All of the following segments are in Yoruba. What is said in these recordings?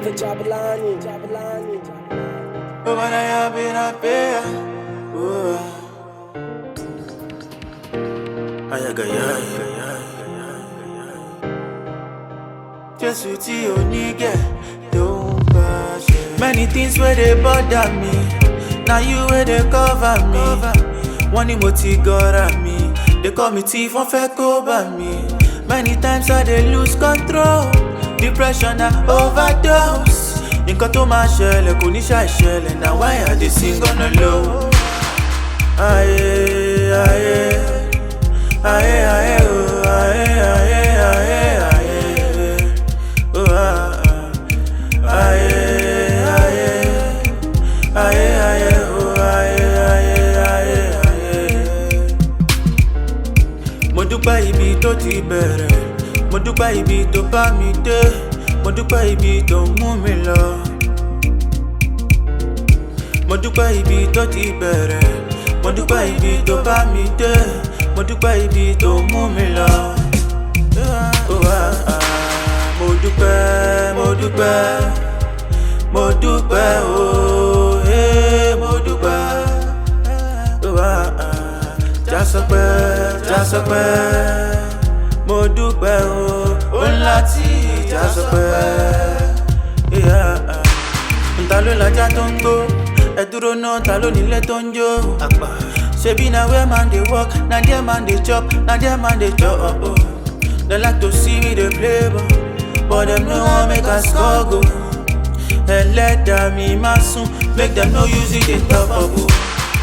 Mr. Jabulani. Oh, but I have been a pair. Just with you, nigga, don't pass it. Many things where they bother me. Now you where they cover me. One emoji got at me. They call me thief, one fair cover me. Many times I they lose control. Depression and overdose. Nǹkan tó máa ṣẹlẹ̀ kò ní ṣàìṣẹlẹ̀. Now why I dey sing on the low? Aye, aye, aye, aye, oh, aye, aye, aye, aye, oh, aye, aye, aye, aye, oh, aye, aye, aye. Mo dúpẹ́ ibi tó ti bẹ̀rẹ̀, mo dúpẹ́ ibi tó bá mi dé, mo dúpẹ́ ibi tó mú mi lọ. Mo dúpẹ́ ibi tó ti bẹ̀rẹ̀, mo dúpẹ́ ibi tó bá mi dé, mo dúpẹ́ ibi tó mú mi lọ. Mo dúpẹ́, mo dúpẹ́, mo dúpẹ́, oh, mo dúpẹ́. Jásọpẹ́, jásọpẹ́, mo dúpẹ́, ó ńlá tí jásọpẹ́. Ta ló lajá tó ń gbó? Ẹ dúró náà, ta ló nílé tó ń jó? Ṣebí na where man dey work, na there man dey chop, na there man dey chop. They like to see me dey play but them no wan make I score goal. Ẹlẹ́dàá mi má sùn, make them no use it dey top up.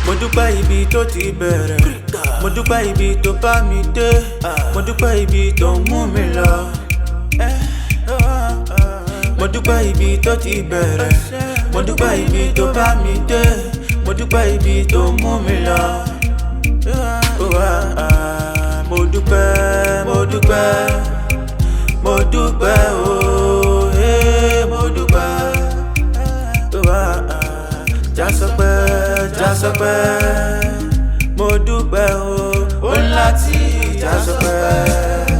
Mo dúpẹ́ ibi tó ti bẹ̀rẹ̀, mo dúpẹ́ ibi tó bá mi dé, mo dúpẹ́ ibi tó mú mi lọ. Mo dúpẹ́ ibi tó ti bẹ̀rẹ̀, mo dúpẹ́ ibi tó bá mi dé, mo dúpẹ́ ibi tó mú mi lọ. Mo dúpẹ́, mo dúpẹ́, mo dúpẹ́, oh, mo dúpẹ́. Jásọpẹ́, jásọpẹ́, mo dúpẹ́, ó ńlá tí jásọpẹ́.